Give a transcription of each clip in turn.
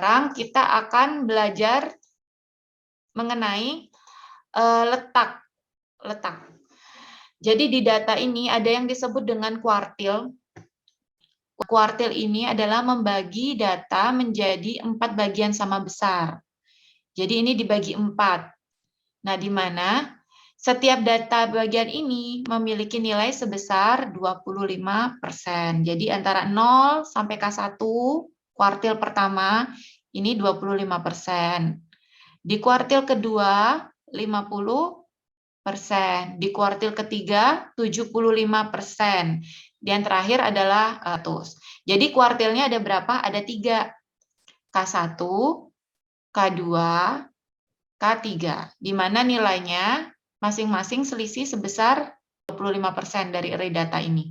Sekarang kita akan belajar mengenai letak. Jadi di data ini ada yang disebut dengan kuartil. Kuartil ini adalah membagi data menjadi 4 bagian sama besar. Jadi ini dibagi 4. Nah, di mana setiap data bagian ini memiliki nilai sebesar 25%. Jadi antara 0 sampai K1, kuartil pertama, ini 25%. Di kuartil kedua, 50%. Di kuartil ketiga, 75%. Dan terakhir adalah 100. Jadi kuartilnya ada berapa? Ada 3. K1, K2, K3. Di mana nilainya masing-masing selisih sebesar 25% dari array data ini.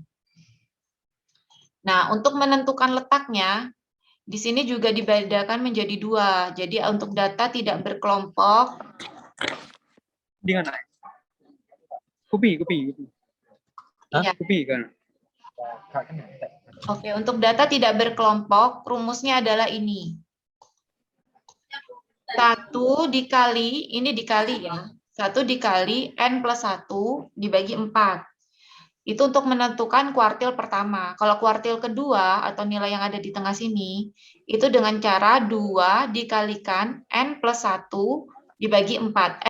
Nah, untuk menentukan letaknya, di sini juga dibedakan menjadi 2. Jadi untuk data tidak berkelompok. Di mana? Kopi. Iya. Kopi kan. Oke, untuk data tidak berkelompok, rumusnya adalah ini. 1 dikali, ini dikali ya. 1 dikali N plus 1 dibagi 4. Itu untuk menentukan kuartil pertama. Kalau kuartil kedua atau nilai yang ada di tengah sini, itu dengan cara 2 dikalikan N plus 1 dibagi 4.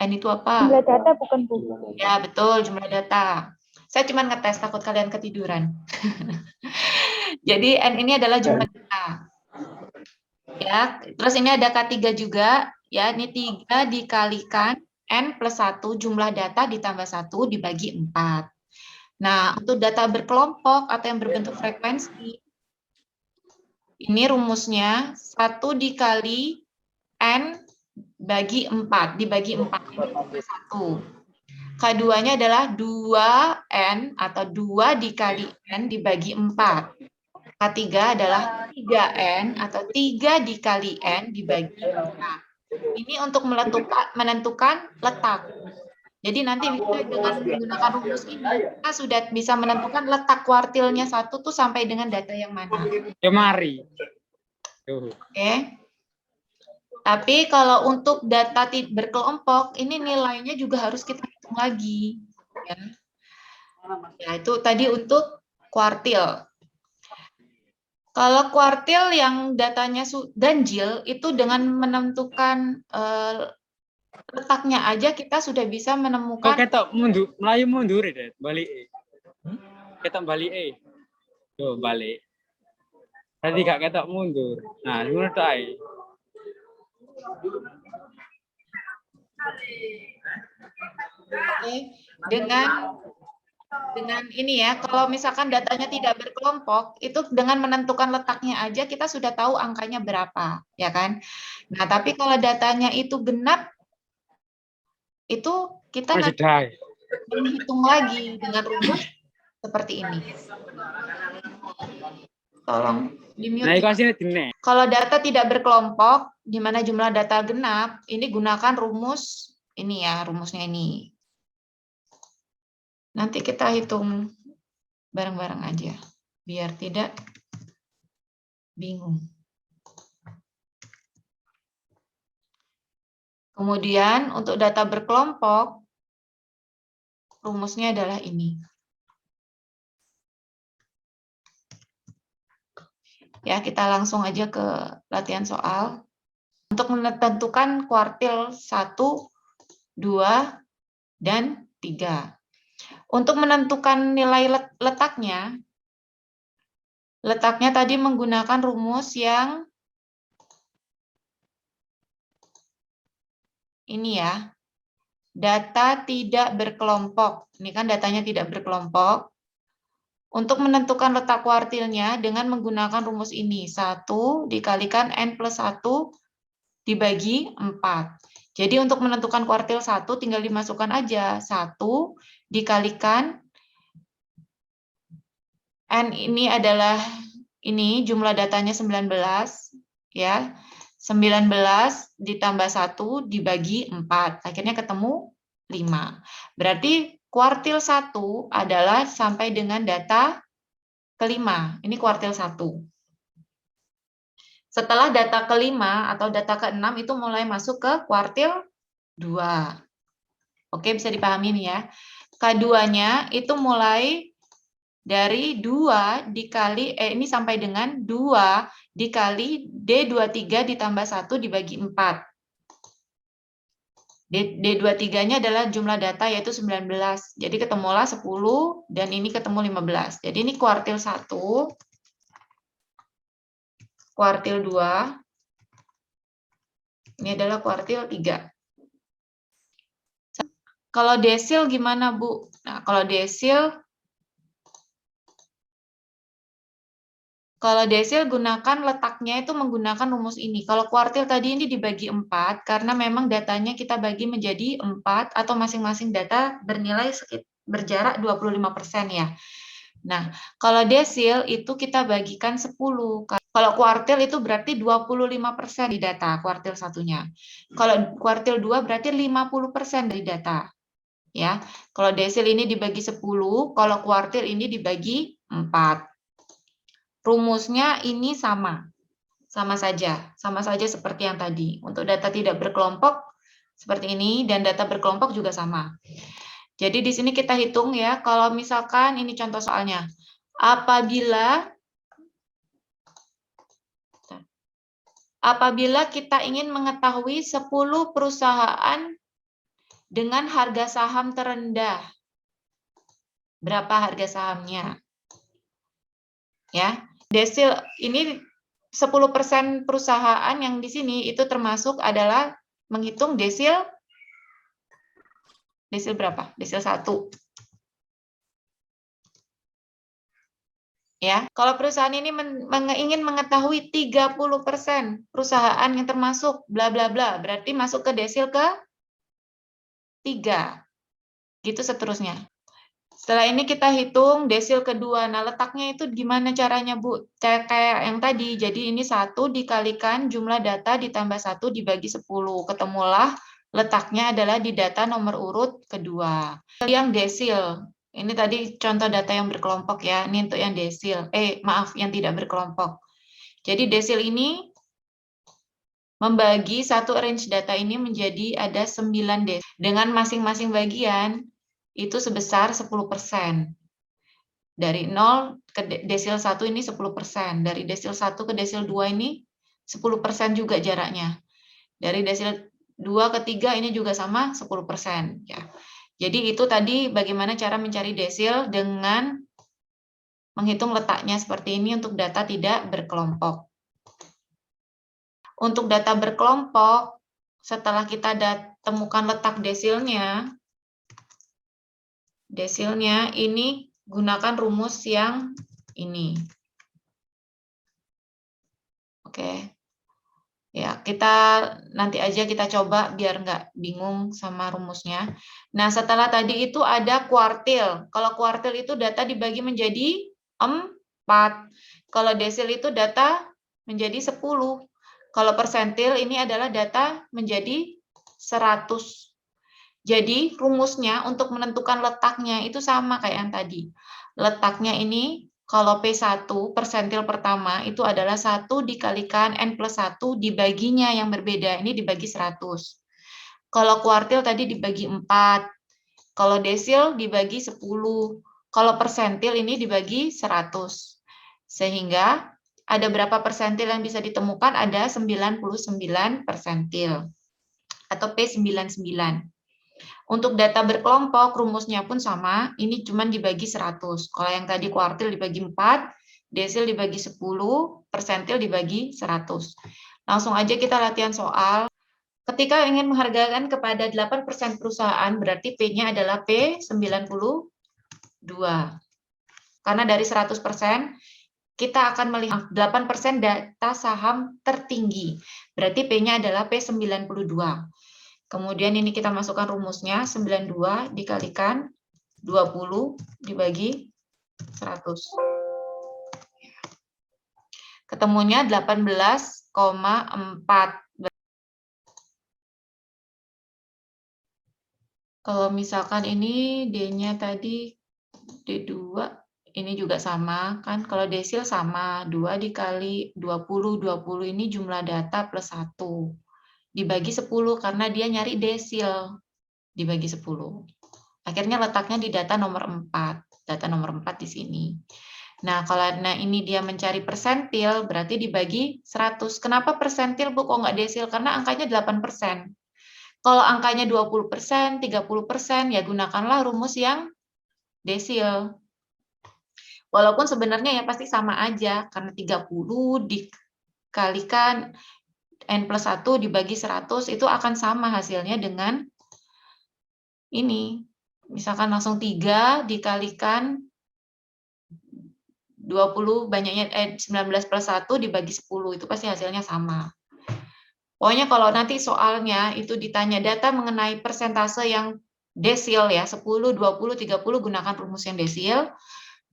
N itu apa? Jumlah data bukan buku. Ya, betul, jumlah data. Saya cuma ngetes, takut kalian ketiduran. Jadi N ini adalah jumlah data. Ya, terus ini ada K3 juga, ya, ini 3 dikalikan N plus 1 jumlah data ditambah 1 dibagi 4. Nah, untuk data berkelompok atau yang berbentuk frekuensi, ini rumusnya 1 dikali N bagi 4, dibagi 4, ini tambah 1. K2-nya adalah 2N atau 2 dikali N dibagi 4. K3 adalah 3N atau 3 dikali N dibagi 4. Ini untuk menentukan letak. Jadi nanti dengan menggunakan rumus ini, kita sudah bisa menentukan letak kuartilnya 1 tuh sampai dengan data yang mana. Ya mari. Oke. Tapi kalau untuk data berkelompok, ini nilainya juga harus kita hitung lagi. Ya, itu tadi untuk kuartil. Kalau kuartil yang datanya ganjil, itu dengan menentukan letaknya aja kita sudah bisa menemukan. Kok kita melayu mundur deh, balik. Kita balik. Tuh, balik. Tadi gak ketok mundur. Nah, menurut saya. Oke, dengan ini ya, kalau misalkan datanya tidak berkelompok, itu dengan menentukan letaknya aja kita sudah tahu angkanya berapa, ya kan? Nah, tapi kalau datanya itu genap, itu kita nanti menghitung lagi dengan rumus seperti ini. Tolong di-mute. Kalau data tidak berkelompok, di mana jumlah data genap, ini gunakan rumus ini ya, rumusnya ini. Nanti kita hitung bareng-bareng aja, biar tidak bingung. Kemudian untuk data berkelompok, rumusnya adalah ini. Ya, kita langsung aja ke latihan soal. Untuk menentukan kuartil 1, 2, dan 3. Untuk menentukan nilai letaknya tadi menggunakan rumus yang ini ya. Data tidak berkelompok. Ini kan datanya tidak berkelompok. Untuk menentukan letak kuartilnya dengan menggunakan rumus ini. 1 dikalikan N plus 1 dibagi 4. Jadi untuk menentukan kuartil 1 tinggal dimasukkan aja. 1 dikalikan N ini adalah ini jumlah datanya 19 ya. 19 ditambah 1 dibagi 4. Akhirnya ketemu 5. Berarti kuartil 1 adalah sampai dengan data kelima. Ini kuartil 1. Setelah data kelima atau data keenam itu mulai masuk ke kuartil 2. Oke, bisa dipahami nih ya. K2-nya itu mulai dari 2 dikali, ini sampai dengan 2 dikali D23 ditambah 1 dibagi 4. D23-nya adalah jumlah data yaitu 19. Jadi ketemulah 10 dan ini ketemu 15. Jadi ini kuartil 1, kuartil 2, ini adalah kuartil 3. Kalau desil gimana, Bu? Nah, kalau desil gunakan letaknya itu menggunakan rumus ini. Kalau kuartil tadi ini dibagi 4, karena memang datanya kita bagi menjadi 4 atau masing-masing data bernilai berjarak 25% ya. Nah, kalau desil itu kita bagikan 10. Kalau kuartil itu berarti 25% di data kuartil satunya. Kalau kuartil 2 berarti 50% dari data. Ya, kalau desil ini dibagi 10, kalau kuartil ini dibagi 4. Rumusnya ini sama saja seperti yang tadi. Untuk data tidak berkelompok seperti ini dan data berkelompok juga sama. Jadi di sini kita hitung ya, kalau misalkan ini contoh soalnya. Apabila kita ingin mengetahui 10 perusahaan dengan harga saham terendah, berapa harga sahamnya? Ya, desil ini 10% perusahaan yang di sini itu termasuk adalah menghitung desil berapa? Desil 1. Ya, kalau perusahaan ini ingin mengetahui 30% perusahaan yang termasuk bla bla bla, berarti masuk ke desil ke 3. Gitu seterusnya. Setelah ini kita hitung desil kedua. Nah, letaknya itu gimana caranya, Bu? Kayak yang tadi. Jadi ini 1 dikalikan jumlah data ditambah 1 dibagi 10. Ketemulah letaknya adalah di data nomor urut kedua. Yang desil. Ini tadi contoh data yang berkelompok ya. Ini untuk yang desil. Maaf, yang tidak berkelompok. Jadi desil ini membagi satu range data ini menjadi ada 9 desil. Dengan masing-masing bagian itu sebesar 10%. Dari 0 ke desil 1 ini 10%. Dari desil 1 ke desil 2 ini 10% juga jaraknya. Dari desil 2 ke 3 ini juga sama 10%. Ya. Jadi itu tadi bagaimana cara mencari desil dengan menghitung letaknya seperti ini untuk data tidak berkelompok. Untuk data berkelompok, setelah kita temukan letak desilnya ini gunakan rumus yang ini. Oke. Ya, nanti aja kita coba biar nggak bingung sama rumusnya. Nah, setelah tadi itu ada kuartil. Kalau kuartil itu data dibagi menjadi 4. Kalau desil itu data menjadi 10. Kalau persentil ini adalah data menjadi 100. Jadi rumusnya untuk menentukan letaknya itu sama kayak yang tadi. Letaknya ini kalau P1 persentil pertama itu adalah 1 dikalikan N plus 1 dibaginya yang berbeda. Ini dibagi 100. Kalau kuartil tadi dibagi 4. Kalau desil dibagi 10. Kalau persentil ini dibagi 100. Sehingga ada berapa persentil yang bisa ditemukan? Ada 99 persentil. Atau P99. Untuk data berkelompok, rumusnya pun sama, ini cuma dibagi 100. Kalau yang tadi kuartil dibagi 4, desil dibagi 10, persentil dibagi 100. Langsung aja kita latihan soal. Ketika ingin menghargakan kepada 8% perusahaan, berarti P-nya adalah P92. Karena dari 100%, kita akan melihat 8% data saham tertinggi. Berarti P-nya adalah P92. Kemudian ini kita masukkan rumusnya, 92 dikalikan 20 dibagi 100. Ketemunya 18,4. Kalau misalkan ini D-nya tadi D2, Ini juga sama, kan? Kalau desil sama, 2 dikali 20, 20 ini jumlah data plus 1. Dibagi 10, karena dia nyari desil. Dibagi 10. Akhirnya letaknya di data nomor 4. Data nomor 4 di sini. Nah, kalau ini dia mencari persentil, berarti dibagi 100. Kenapa persentil, Bu? Kok nggak desil? Karena angkanya 8%. Kalau angkanya 20%, 30%, ya gunakanlah rumus yang desil. Walaupun sebenarnya ya pasti sama aja, karena 30 dikalikan N plus 1 dibagi 100, itu akan sama hasilnya dengan ini. Misalkan langsung 3 dikalikan 20, banyaknya 19 plus 1 dibagi 10, itu pasti hasilnya sama. Pokoknya kalau nanti soalnya itu ditanya data mengenai persentase yang desil ya, 10, 20, 30, gunakan rumus yang desil.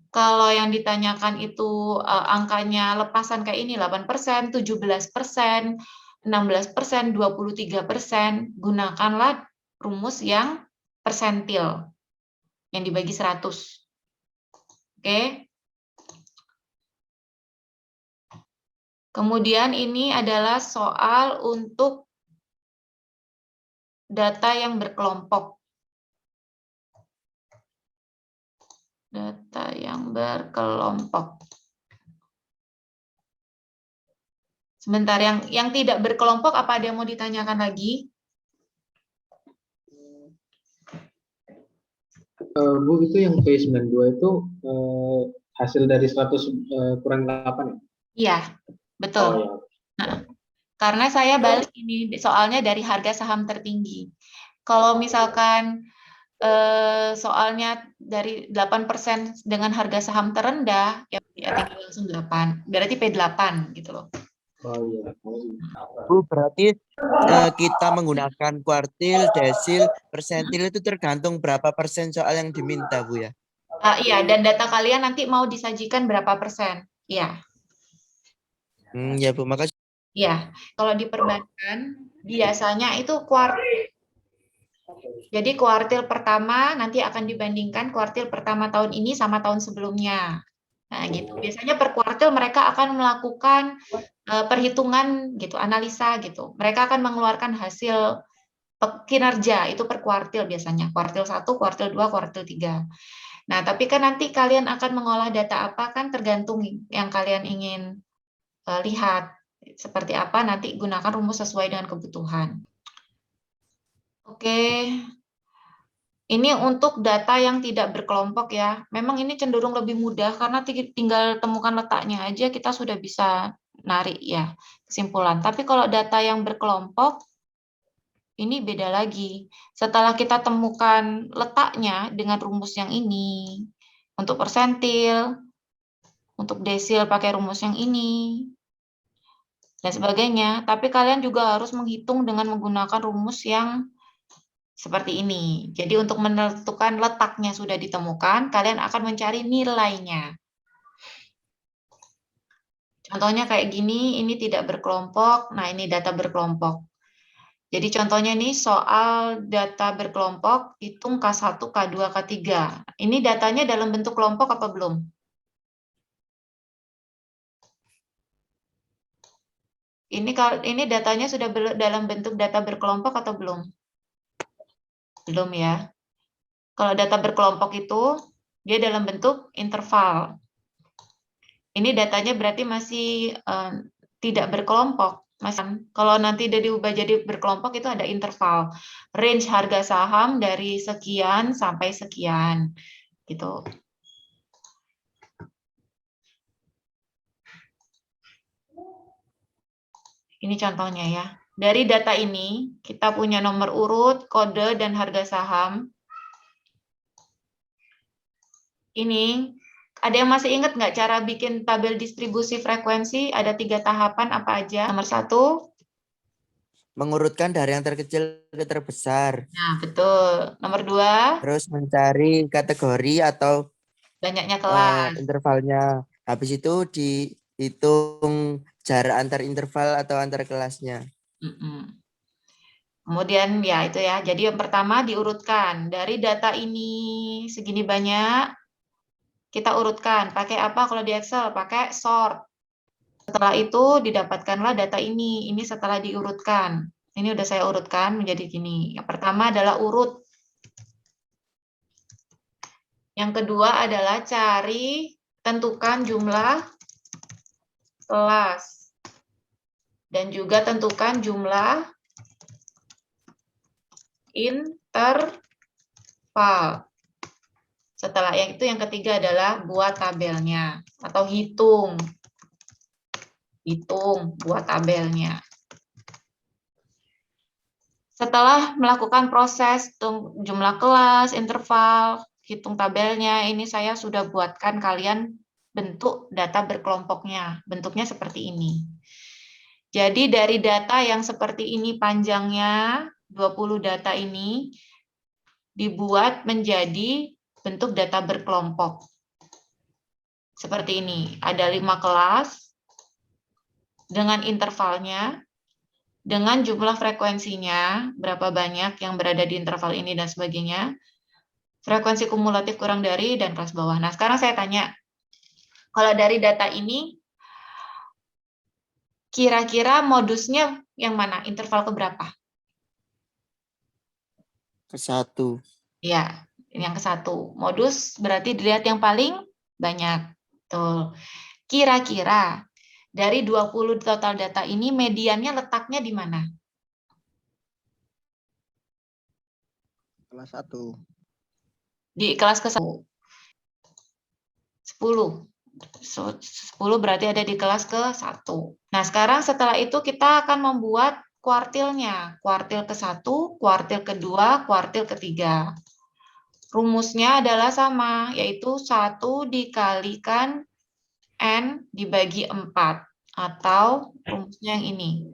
Kalau yang ditanyakan itu angkanya lepasan kayak ini 8%, 17%, 16%, 23%, gunakanlah rumus yang persentil yang dibagi 100. Oke. Kemudian ini adalah soal untuk data yang berkelompok. Data yang berkelompok. Sebentar, yang tidak berkelompok apa ada yang mau ditanyakan lagi? Bu, itu yang P92 itu hasil dari 100 kurang 8 ya? Iya, betul. Oh, ya. Nah, karena saya balik ini soalnya dari harga saham tertinggi. Kalau misalkan soalnya dari 8% dengan harga saham terendah, ya tinggal langsung 8. Berarti P8 gitu loh. Oh iya. Bu, berarti kita menggunakan kuartil, desil, persentil itu tergantung berapa persen soal yang diminta, Bu ya? Iya, dan data kalian nanti mau disajikan berapa persen. Iya. Ya Bu, makasih. Iya, kalau di perbankan biasanya itu kuartil. Jadi kuartil pertama nanti akan dibandingkan kuartil pertama tahun ini sama tahun sebelumnya. Nah, gitu. Biasanya per kuartil mereka akan melakukan perhitungan gitu, analisa gitu. Mereka akan mengeluarkan hasil kinerja itu per kuartil biasanya. Kuartil 1, kuartil 2, kuartil 3. Nah, tapi kan nanti kalian akan mengolah data apa kan tergantung yang kalian ingin lihat. Seperti apa nanti gunakan rumus sesuai dengan kebutuhan. Oke. Ini untuk data yang tidak berkelompok ya. Memang ini cenderung lebih mudah karena tinggal temukan letaknya aja kita sudah bisa narik ya kesimpulan. Tapi kalau data yang berkelompok ini beda lagi. Setelah kita temukan letaknya dengan rumus yang ini, untuk persentil, untuk desil pakai rumus yang ini, dan sebagainya. Tapi kalian juga harus menghitung dengan menggunakan rumus yang seperti ini. Jadi untuk menentukan letaknya sudah ditemukan, kalian akan mencari nilainya. Contohnya kayak gini, ini tidak berkelompok, nah ini data berkelompok. Jadi contohnya nih soal data berkelompok, hitung K1, K2, K3. Ini datanya dalam bentuk kelompok apa belum? Ini datanya sudah dalam bentuk data berkelompok atau belum? Belum ya. Kalau data berkelompok itu, dia dalam bentuk interval. Ini datanya berarti masih tidak berkelompok. Kalau nanti udah diubah jadi berkelompok itu ada interval. Range harga saham dari sekian sampai sekian. Gitu. Ini contohnya ya. Dari data ini, kita punya nomor urut, kode, dan harga saham. Ini, ada yang masih ingat nggak cara bikin tabel distribusi frekuensi? Ada 3 tahapan apa aja? Nomor 1. Mengurutkan dari yang terkecil ke terbesar. Nah, betul. Nomor 2. Terus mencari kategori atau Banyaknya kelas. intervalnya. Habis itu dihitung jarak antar interval atau antar kelasnya. Kemudian ya itu ya. Jadi yang pertama diurutkan. Dari data ini segini banyak. Kita urutkan. Pakai apa kalau di Excel? Pakai sort. Setelah itu didapatkanlah data ini. Ini setelah diurutkan. Ini udah saya urutkan menjadi gini. Yang pertama adalah urut. Yang kedua adalah tentukan jumlah kelas. Dan juga tentukan jumlah interval. Setelah yang ketiga adalah buat tabelnya atau hitung buat tabelnya. Setelah melakukan proses jumlah kelas, interval, hitung tabelnya, ini saya sudah buatkan kalian bentuk data berkelompoknya. Bentuknya seperti ini. Jadi dari data yang seperti ini panjangnya, 20 data ini dibuat menjadi bentuk data berkelompok. Seperti ini, ada 5 kelas dengan intervalnya, dengan jumlah frekuensinya, berapa banyak yang berada di interval ini dan sebagainya, frekuensi kumulatif kurang dari, dan kelas bawah. Nah, sekarang saya tanya, kalau dari data ini, kira-kira modusnya yang mana? Interval keberapa? Ke-1. Ya, yang ke-1. Modus berarti dilihat yang paling banyak. Tuh. Kira-kira dari 20 total data ini, mediannya letaknya di mana? Kelas 1. Di kelas ke-1. 10. 10 berarti ada di kelas ke-1. Nah, sekarang setelah itu kita akan membuat kuartilnya. Kuartil ke-1, kuartil ke-2, kuartil ke-3. Rumusnya adalah sama, yaitu 1 dikalikan N dibagi 4. Atau rumusnya yang ini.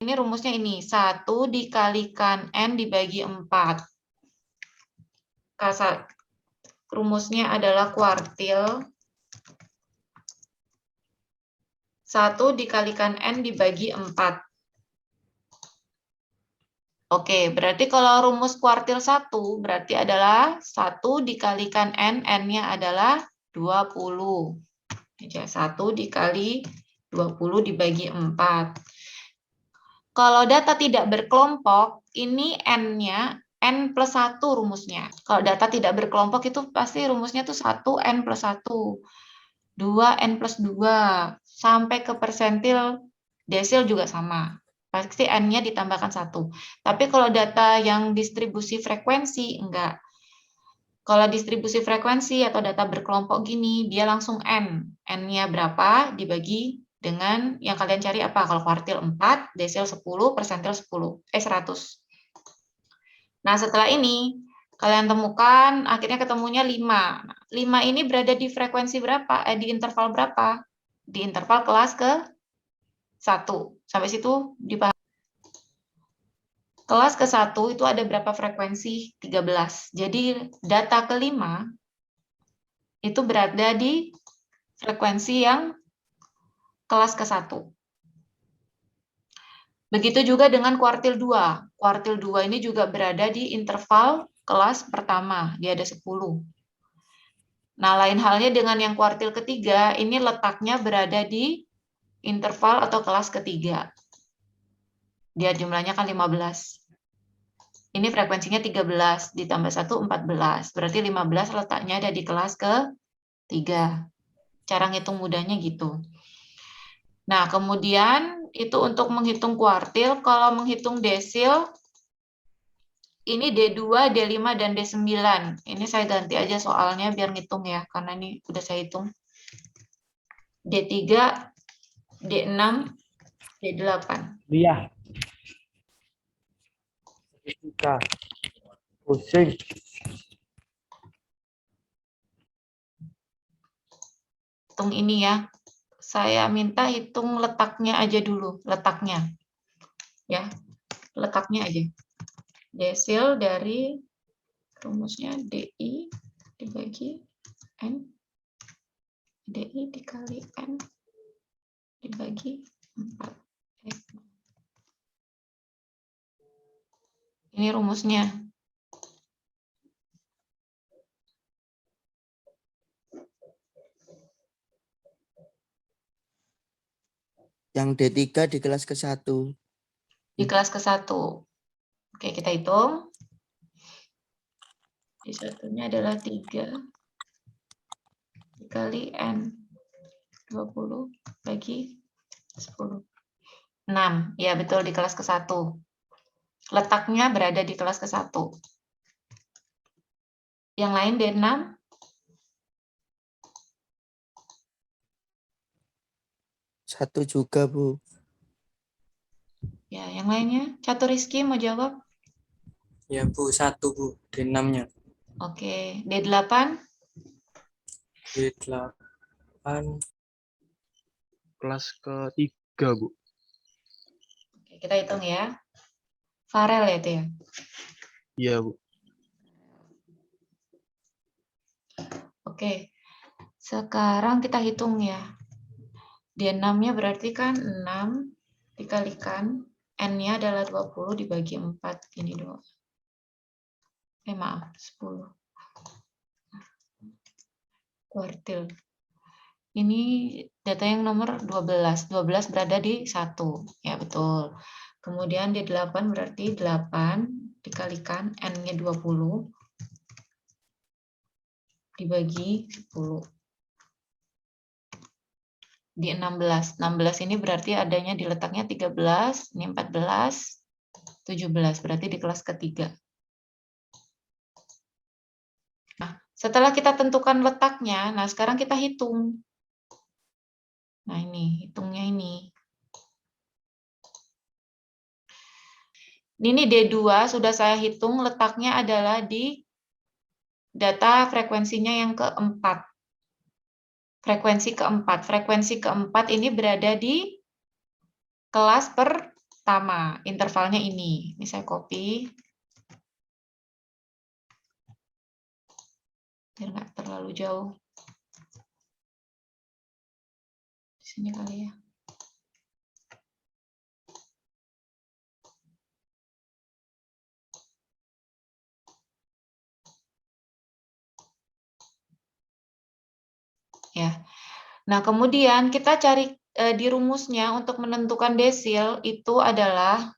Ini rumusnya ini, 1 dikalikan N dibagi 4. Rumusnya adalah kuartil 1 dikalikan N dibagi 4. Oke, berarti kalau rumus kuartil 1 berarti adalah 1 dikalikan N, N-nya adalah 20. 1 dikali 20 dibagi 4. Kalau data tidak berkelompok, ini N-nya N plus 1 rumusnya. Kalau data tidak berkelompok itu pasti rumusnya tuh 1 N plus 1. 2 N plus 2. Sampai ke persentil desil juga sama. Pasti N-nya ditambahkan 1. Tapi kalau data yang distribusi frekuensi, enggak. Kalau distribusi frekuensi atau data berkelompok gini, dia langsung N. N-nya berapa dibagi dengan yang kalian cari apa? Kalau kuartil 4, desil 10, persentil 100. Nah, setelah ini, kalian temukan, akhirnya ketemunya 5. 5 ini berada di frekuensi berapa? Di interval berapa? Di interval kelas ke-1. Sampai situ dipahami. Kelas ke-1 itu ada berapa frekuensi? 13. Jadi data ke-5 itu berada di frekuensi yang kelas ke-1. Begitu juga dengan kuartil 2. Kuartil 2 ini juga berada di interval kelas pertama. Dia ada 10. Nah, lain halnya dengan yang kuartil ketiga, ini letaknya berada di interval atau kelas ketiga. Dia jumlahnya kan 15. Ini frekuensinya 13, ditambah 1, 14. Berarti 15 letaknya ada di kelas ke-3. Cara ngitung mudahnya gitu. Nah, kemudian itu untuk menghitung kuartil. Kalau menghitung desil, ini D2, D5, dan D9. Ini saya ganti aja soalnya biar ngitung ya, karena ini udah saya hitung. D3, D6, D8. Iya. Kita pusing. Hitung ini ya. Saya minta hitung letaknya aja dulu, letaknya. Ya, letaknya aja. Desil dari rumusnya DI dibagi N DI dikali N dibagi 4. Ini rumusnya. Yang D3 di kelas ke-1. Di kelas ke-1. Oke, kita hitung. Di satunya adalah 3 dikali N 20 bagi 10. 6. Ya, betul, di kelas ke-1. Letaknya berada di kelas ke-1. Yang lain D6? Satu juga, Bu. Ya, yang lainnya? Catur Rizky mau jawab? Ya Bu, 1 Bu, D6-nya. Oke, D8? D8, Kelas ke-3, Bu. Oke, kita hitung ya. Farel ya itu ya? Iya, Bu. Oke, sekarang kita hitung ya. D6-nya berarti kan 6 dikalikan N-nya adalah 20 dibagi 4. Ini doang. Maaf, 10. Kuartil. Ini data yang nomor 12. 12 berada di 1. Ya, betul. Kemudian D8 berarti 8 dikalikan N-nya 20 dibagi 10. Di 16. 16 ini berarti adanya di letaknya 13, ini 14, 17. Berarti di kelas ketiga. Nah, setelah kita tentukan letaknya, nah sekarang kita hitung. Nah ini, hitungnya ini. Ini D2 sudah saya hitung letaknya adalah di data frekuensinya yang keempat. Frekuensi keempat. Frekuensi keempat ini berada di kelas pertama. Intervalnya ini. Ini saya copy. Biar nggak terlalu jauh. Di sini kali ya. Ya. Nah, kemudian kita cari di rumusnya untuk menentukan desil itu adalah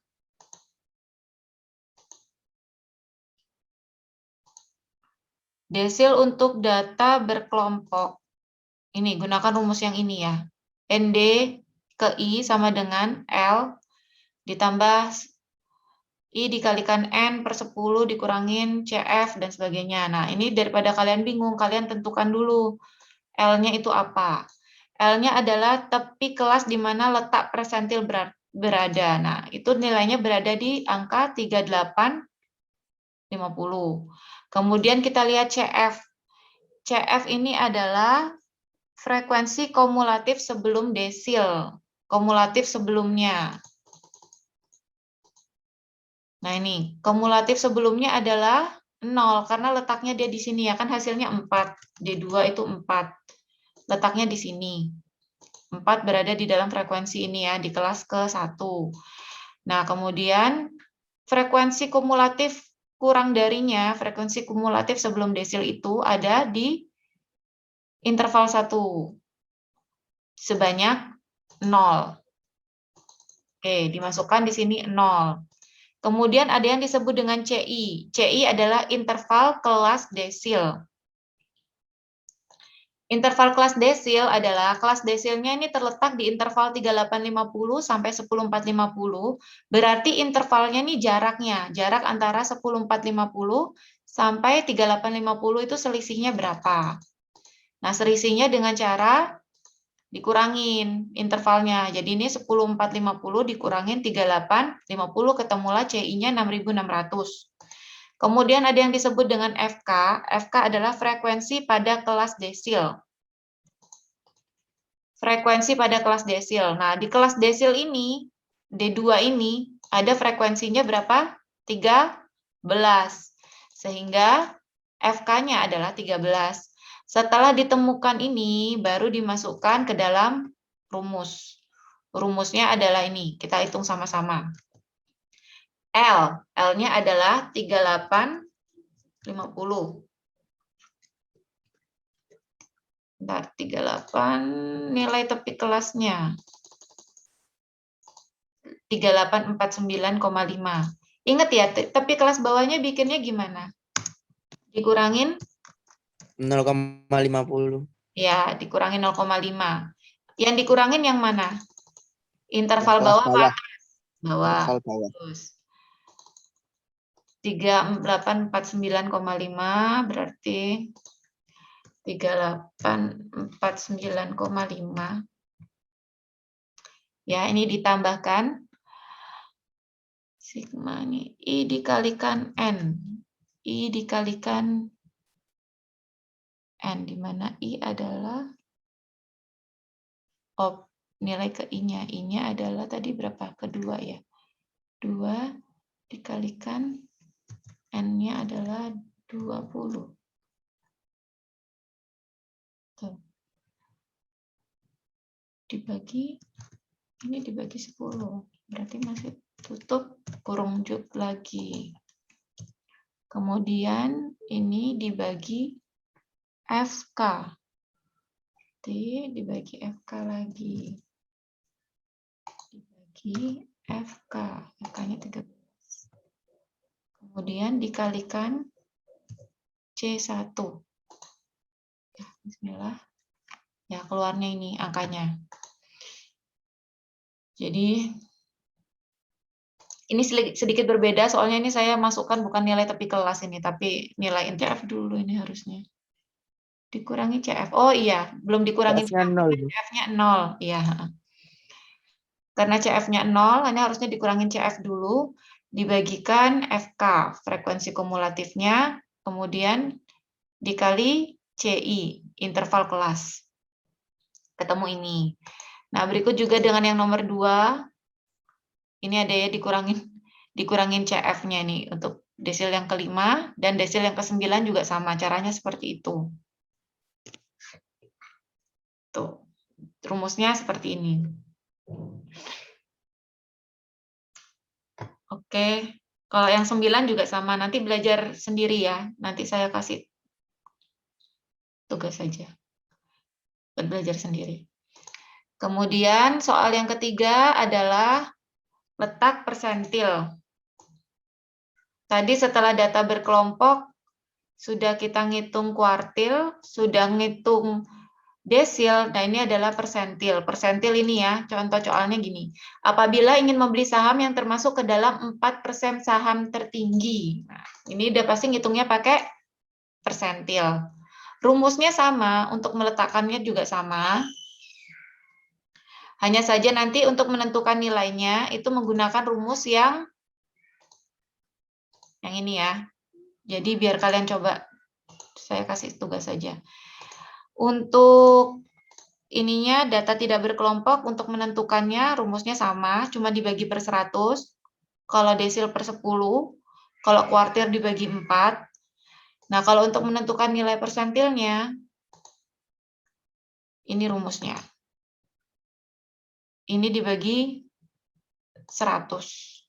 desil untuk data berkelompok. Ini, gunakan rumus yang ini ya. ND ke I sama dengan L ditambah I dikalikan N per 10 dikurangin CF dan sebagainya. Nah, ini daripada kalian bingung, kalian tentukan dulu L-nya itu apa. L-nya adalah tepi kelas di mana letak persentil berada. Nah, itu nilainya berada di angka 3850. Kemudian kita lihat CF. CF ini adalah frekuensi kumulatif sebelum desil. Kumulatif sebelumnya. Nah, ini. Kumulatif sebelumnya adalah 0, karena letaknya dia di sini ya. Kan hasilnya 4. D2 itu 4. Letaknya di sini. 4 berada di dalam frekuensi ini ya, di kelas ke-1. Nah, kemudian frekuensi kumulatif kurang darinya, frekuensi kumulatif sebelum desil itu ada di interval 1. Sebanyak 0. Oke, dimasukkan di sini 0. Kemudian ada yang disebut dengan CI. CI adalah interval kelas desil. Interval kelas desil adalah kelas desilnya ini terletak di interval 3850 sampai 10450. Berarti intervalnya ini jaraknya, jarak antara 10450 sampai 3850 itu selisihnya berapa? Nah, selisihnya dengan cara dikurangin intervalnya. Jadi ini 10450 dikurangin 3850 ketemulah CI-nya 6600. Kemudian ada yang disebut dengan FK. FK adalah frekuensi pada kelas desil. Frekuensi pada kelas desil. Nah, di kelas desil ini, D2 ini, ada frekuensinya berapa? 13. Sehingga FK-nya adalah 13. Setelah ditemukan ini, baru dimasukkan ke dalam rumus. Rumusnya adalah ini, kita hitung sama-sama. L-nya adalah 3850. Bentar, 38 nilai tepi kelasnya. 3849,5. Ingat ya, tepi kelas bawahnya bikinnya gimana? Dikurangin? 0,50. Ya, dikurangin 0,5. Yang dikurangin yang mana? Interval Kelas bawah apa? bawah. Bawah. Interval bawah. Terus 3849,5 berarti 3849,5. Ya, ini ditambahkan sigma ini I dikalikan N. I dikalikan N, di mana I adalah nilai ke I-nya. I-nya adalah tadi berapa? Kedua ya. 2 dikalikan N-nya adalah 20. Tuh. Dibagi, ini dibagi 10. Berarti masih tutup kurung lagi. Kemudian ini dibagi FK. Dibagi FK lagi. Dibagi FK. FK-nya 13. Kemudian dikalikan C1. Ya, bismillah. Ya, keluarnya ini angkanya. Jadi, ini sedikit berbeda, soalnya ini saya masukkan bukan nilai tepi kelas ini, tapi nilai CF dulu ini harusnya. Dikurangi CF. Oh iya, belum dikurangi CF-nya 0. CF-nya 0. Iya. Karena CF-nya 0, ini harusnya dikurangin CF dulu, dibagikan FK, frekuensi kumulatifnya, kemudian dikali CI, interval kelas. Ketemu ini. Nah, berikut juga dengan yang nomor 2, ini ada ya dikurangin CF-nya nih untuk desil yang kelima, dan desil yang ke-9 juga sama, caranya seperti itu. Tuh, rumusnya seperti ini. Oke, kalau yang 9 juga sama, nanti belajar sendiri ya, nanti saya kasih tugas saja, buat belajar sendiri. Kemudian soal yang ketiga adalah letak persentil. Tadi setelah data berkelompok, sudah kita ngitung kuartil, sudah ngitung desil, nah ini adalah persentil. Persentil ini ya, contoh soalnya gini. Apabila ingin membeli saham yang termasuk ke dalam 4% saham tertinggi. Nah, ini udah pasti ngitungnya pakai persentil. Rumusnya sama, untuk meletakkannya juga sama. Hanya saja nanti untuk menentukan nilainya itu menggunakan rumus yang ini ya. Jadi biar kalian coba, saya kasih tugas saja. Untuk ininya data tidak berkelompok, untuk menentukannya rumusnya sama, cuma dibagi per 100. Kalau desil per 10, kalau kuartil dibagi 4. Nah, kalau untuk menentukan nilai persentilnya, ini rumusnya. Ini dibagi 100.